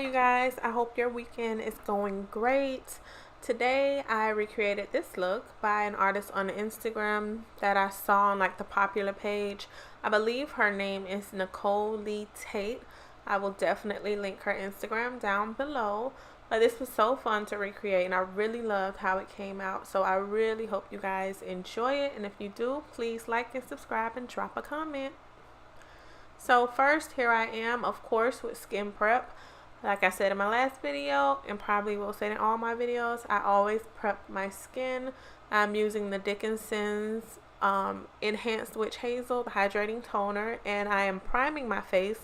you guys? I hope your weekend is going great. Today I recreated this look by an artist on Instagram that I saw on like the popular page. I believe her name is Nicole Lee Tate. I will definitely link her Instagram down below. But this was so fun to recreate and I really loved how it came out. So I really hope you guys enjoy it. And if you do, please like and subscribe and drop a comment. So first, here I am, of course, with skin prep. Like I said in my last video, and probably will say in all my videos, I always prep my skin. I'm using the Dickinson's Enhanced Witch Hazel, the hydrating toner, and I am priming my face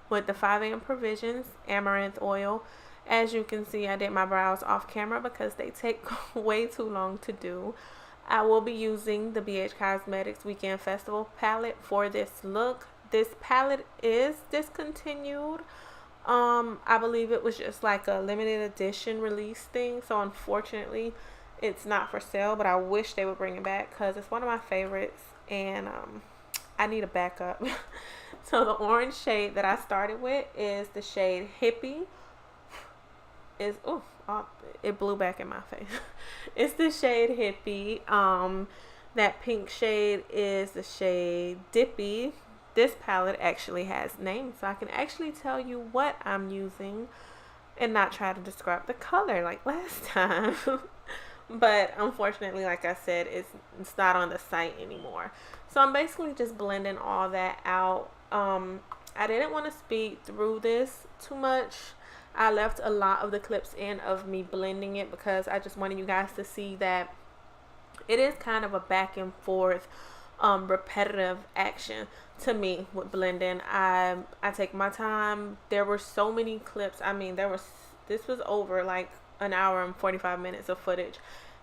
with the 5 AM Provisions Amaranth Oil. As you can see, I did my brows off camera because they take way too long to do. I will be using the BH Cosmetics Weekend Festival palette for this look. This palette is discontinued. I believe it was just like a limited edition release thing, so unfortunately it's not for sale, but I wish they would bring it back because it's one of my favorites and I need a backup. So the orange shade that I started with is the shade Hippie. It blew back in my face. It's the shade Hippie. That pink shade is the shade Dippy. This palette actually has names, so I can actually tell you what I'm using and not try to describe the color like last time. But unfortunately, like I said, it's not on the site anymore. So I'm basically just blending all that out. I didn't want to speed through this too much. I left a lot of the clips in of me blending it because I just wanted you guys to see that it is kind of a back and forth repetitive action to me with blending. I take my time. There were so many clips. I mean, this was over like an hour and 45 minutes of footage,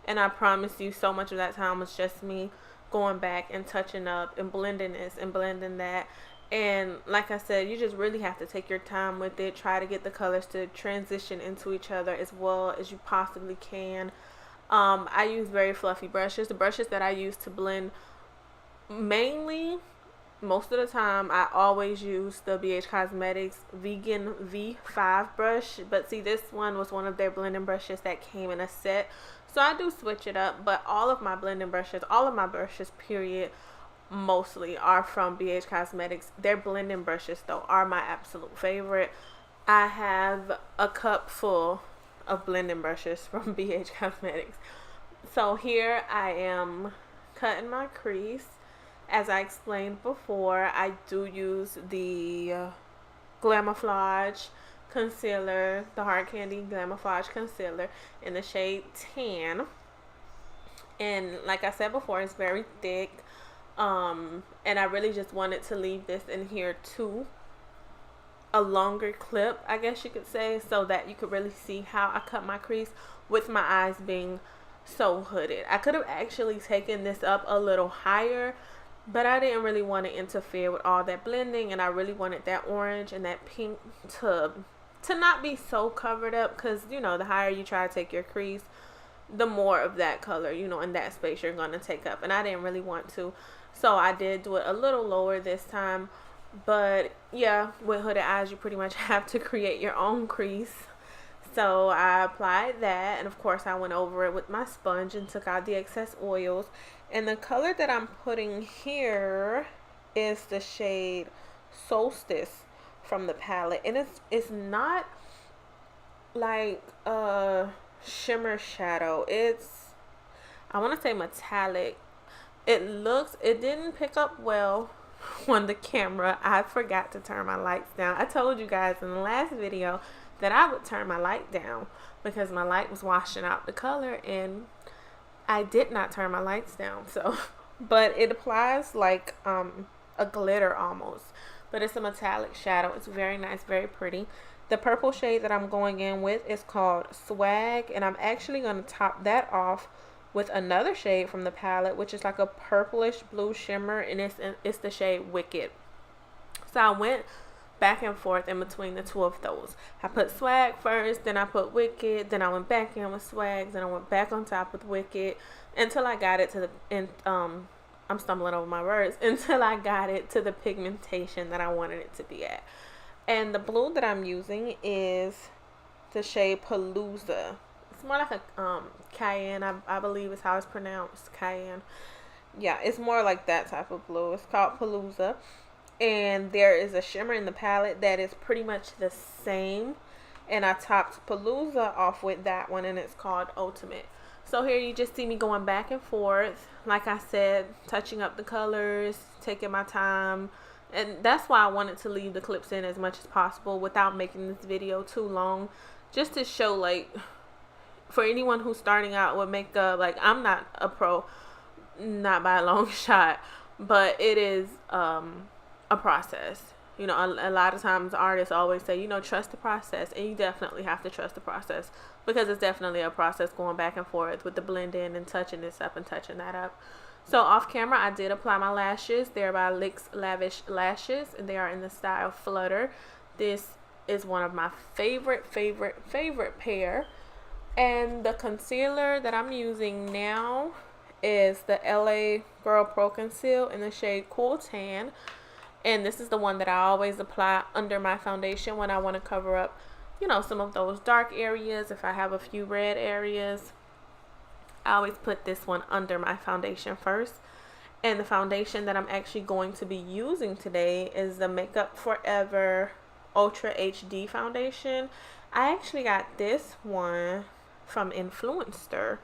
and I promise you so much of that time was just me going back and touching up and blending this and blending that. And like I said, you just really have to take your time with it. Try to get the colors to transition into each other as well as you possibly can. I use very fluffy brushes. The brushes that I use to blend, mainly, most of the time, I always use the BH Cosmetics Vegan V5 brush. But see, this one was one of their blending brushes that came in a set. So I do switch it up. But all of my blending brushes, all of my brushes, period, mostly are from BH Cosmetics. Their blending brushes, though, are my absolute favorite. I have a cup full of blending brushes from BH Cosmetics. So here I am cutting my crease. As I explained before, I do use the Glamouflage concealer, the Hard Candy Glamouflage concealer in the shade Tan. And like I said before, it's very thick. And I really just wanted to leave this in here too. A longer clip, I guess you could say, so that you could really see how I cut my crease with my eyes being so hooded. I could have actually taken this up a little higher, but I didn't really want to interfere with all that blending, and I really wanted that orange and that pink to not be so covered up, because you know, the higher you try to take your crease, the more of that color, you know, in that space you're going to take up, and I didn't really want to. So I did do it a little lower this time. But yeah, with hooded eyes, you pretty much have to create your own crease. So I applied that, and of course I went over it with my sponge and took out the excess oils. And the color that I'm putting here is the shade Solstice from the palette. And it's not like a shimmer shadow. It's, I want to say metallic. It didn't pick up well on the camera. I forgot to turn my lights down. I told you guys in the last video that I would turn my light down because my light was washing out the color, and I did not turn my lights down. So, but it applies like a glitter almost, but it's a metallic shadow. It's very nice, very pretty. The purple shade that I'm going in with is called Swag, and I'm actually going to top that off with another shade from the palette, which is like a purplish blue shimmer, and it's the shade Wicked. So I went back and forth in between the two of those. I put Swag first, then I put Wicked, then I went back in with Swag, then I went back on top with Wicked until I got it to the I'm stumbling over my words, until I got it to the pigmentation that I wanted it to be at. And the blue that I'm using is the shade Palooza. It's more like a cayenne, I believe is how it's pronounced, cayenne. Yeah, it's more like that type of blue. It's called Palooza. And there is a shimmer in the palette that is pretty much the same. And I topped Palooza off with that one, and it's called Ultimate. So here you just see me going back and forth. Like I said, touching up the colors, taking my time. And that's why I wanted to leave the clips in as much as possible without making this video too long. Just to show, like, for anyone who's starting out with makeup, like, I'm not a pro, not by a long shot, but it is a process. You know, a lot of times artists always say, you know, trust the process, and you definitely have to trust the process, because it's definitely a process going back and forth with the blend in and touching this up and touching that up. So off camera, I did apply my lashes. They're by NYX Lavish Lashes, and they are in the style Flutter. This is one of my favorite pair. And the concealer that I'm using now is the LA Girl Pro Conceal in the shade Cool Tan. And this is the one that I always apply under my foundation when I want to cover up, you know, some of those dark areas. If I have a few red areas, I always put this one under my foundation first. And the foundation that I'm actually going to be using today is the Makeup Forever Ultra HD foundation. I actually got this one from Influencer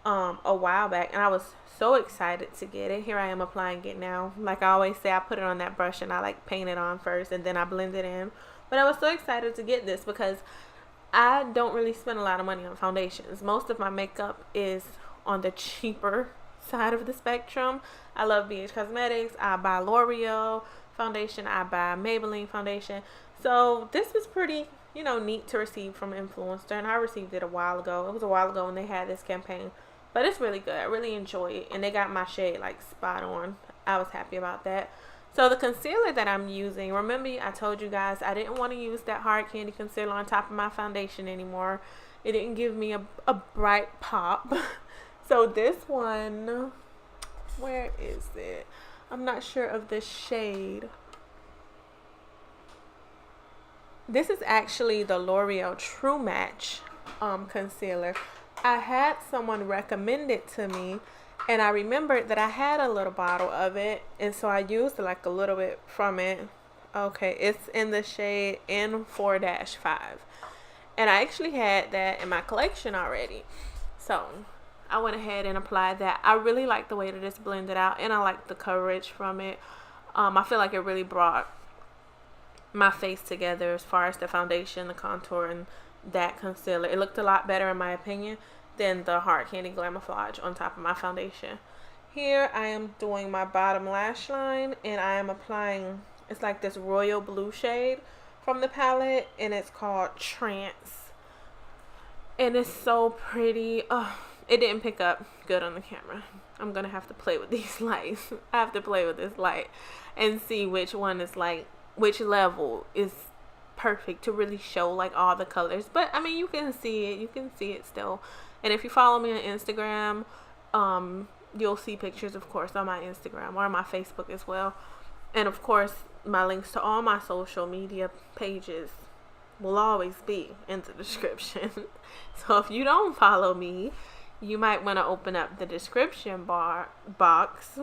a while back, and I was so excited to get it. Here I am applying it now. Like I always say, I put it on that brush and I like paint it on first and then I blend it in. But I was so excited to get this because I don't really spend a lot of money on foundations. Most of my makeup is on the cheaper side of the spectrum. I love BH Cosmetics. I buy L'Oreal foundation. I buy Maybelline foundation. So this was pretty, you know, neat to receive from Influencer, and I received it a while ago. It was a while ago when they had this campaign, but it's really good. I really enjoy it, and they got my shade like spot on. I was happy about that. So the concealer that I'm using, remember I told you guys I didn't want to use that hard candy concealer on top of my foundation anymore. It didn't give me a bright pop. So this one, where is it? I'm not sure of the shade. This is actually the L'Oreal True Match concealer. I had someone recommend it to me, and I remembered that I had a little bottle of it, and so I used like a little bit from it. Okay, it's in the shade N4-5, and I actually had that in my collection already, so I went ahead and applied that. I really like the way that it's blended out, and I like the coverage from it. I feel like it really brought my face together as far as the foundation, the contour, and that concealer. It looked a lot better in my opinion than the Hard Candy Glamouflage on top of my foundation. Here I am doing my bottom lash line, and I am applying, it's like this royal blue shade from the palette, and it's called Trance, and it's so pretty. Oh, it didn't pick up good on the camera. I'm gonna have to play with these lights. I have to play with this light and see which one is like, which level is perfect to really show like all the colors. But I mean, you can see it still. And if you follow me on Instagram, you'll see pictures, of course, on my Instagram or on my Facebook as well. And of course, my links to all my social media pages will always be in the description. So if you don't follow me, you might want to open up the description box,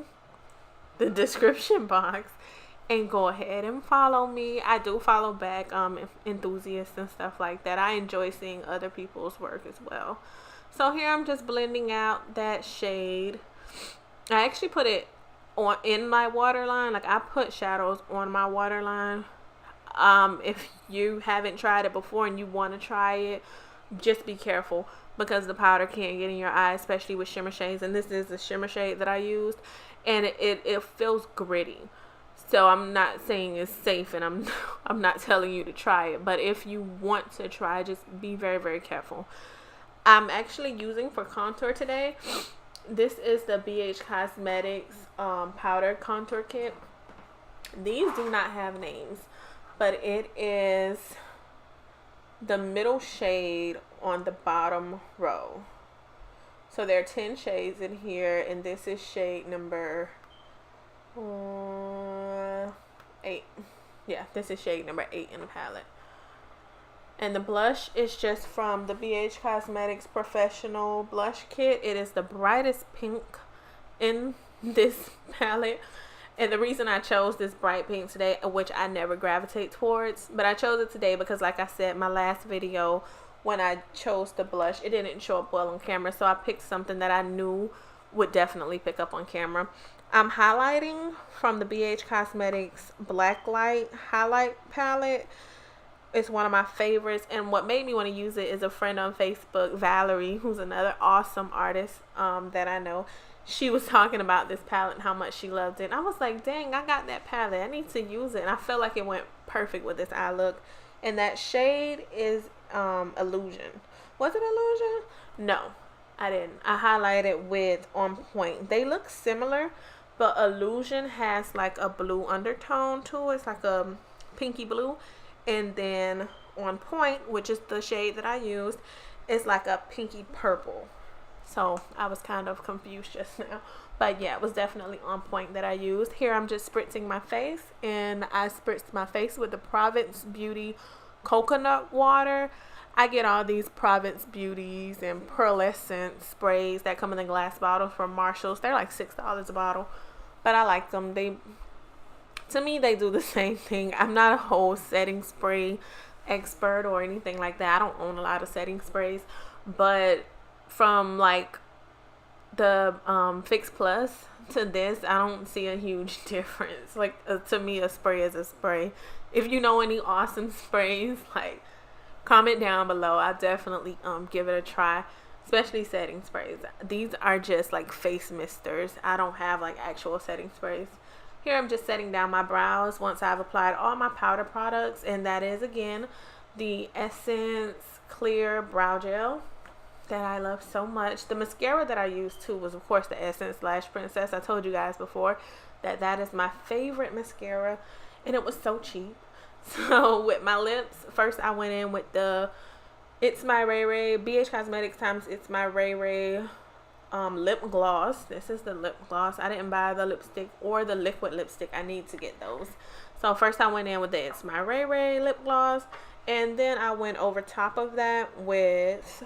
and go ahead and follow me. I do follow back enthusiasts and stuff like that. I enjoy seeing other people's work as well. So here I'm just blending out that shade. I actually put it on in my waterline. Like I put shadows on my waterline. If you haven't tried it before and you want to try it, just be careful because the powder can't get in your eye, especially with shimmer shades. And this is the shimmer shade that I used, and it feels gritty. So I'm not saying it's safe, and I'm not telling you to try it, but if you want to try, just be very, very careful. I'm actually using for contour today, this is the BH Cosmetics powder contour kit. These do not have names, but it is the middle shade on the bottom row. So there are 10 shades in here, and this is shade number 8. Yeah, this is shade number 8 in the palette. And the blush is just from the BH Cosmetics Professional Blush Kit. It is the brightest pink in this palette. And the reason I chose this bright pink today, which I never gravitate towards, but I chose it today because, like I said, my last video, when I chose the blush, it didn't show up well on camera. So I picked something that I knew would definitely pick up on camera. I'm highlighting from the BH Cosmetics Blacklight Highlight Palette. It's one of my favorites, and what made me want to use it is a friend on Facebook, Valerie, who's another awesome artist that I know. She was talking about this palette and how much she loved it. And I was like, dang, I got that palette. I need to use it. And I felt like it went perfect with this eye look. And that shade is Illusion. Was it Illusion? No, I didn't. I highlighted with On Point. They look similar, but Illusion has like a blue undertone to it. It's like a pinky blue. And then On Point, which is the shade that I used, is like a pinky purple. So I was kind of confused just now. But yeah, it was definitely On Point that I used. Here I'm just spritzing my face. And I spritzed my face with the Province Beauty coconut water. I get all these Province Beauties and pearlescent sprays that come in the glass bottle from Marshalls. They're like $6 a bottle. But I like them. To me, they do the same thing. I'm not a whole setting spray expert or anything like that. I don't own a lot of setting sprays. But from like the Fix Plus to this, I don't see a huge difference. Like to me, a spray is a spray. If you know any awesome sprays, like comment down below. I'll definitely give it a try, especially setting sprays. These are just like face misters. I don't have like actual setting sprays. Here I'm just setting down my brows once I've applied all my powder products, and that is again the Essence Clear Brow Gel that I love so much. The mascara that I used too was of course the Essence Lash Princess. I told you guys before that that is my favorite mascara, and it was so cheap. So with my lips, first I went in with the It's My Ray Ray BH Cosmetics times It's My Ray Ray lip gloss. This is the lip gloss. I didn't buy the lipstick or the liquid lipstick. I need to get those. So first I went in with the It's My Ray Ray lip gloss, and then I went over top of that with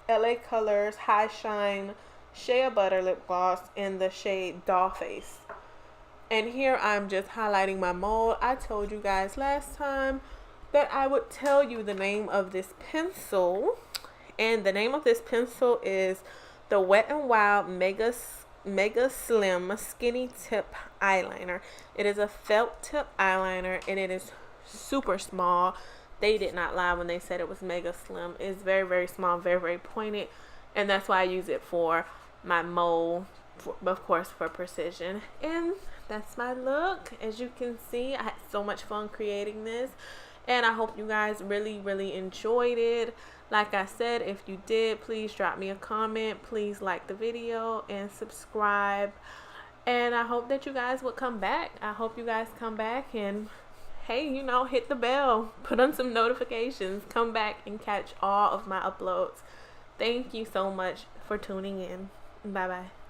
LA Colors High Shine Shea Butter lip gloss in the shade Dollface. And here I'm just highlighting my mole. I told you guys last time that I would tell you the name of this pencil, and the name of this pencil is the Wet n Wild Mega Slim Skinny Tip Eyeliner. It is a felt tip eyeliner, and it is super small. They did not lie when they said it was mega slim. It's very, very small, very, very pointed, and that's why I use it for my mole, of course, for precision. And that's my look. As you can see, I had so much fun creating this, and I hope you guys really, really enjoyed it. Like I said, if you did, please drop me a comment. Please like the video and subscribe. And I hope that you guys would come back. I hope you guys come back and, hey, you know, hit the bell. Put on some notifications. Come back and catch all of my uploads. Thank you so much for tuning in. Bye-bye.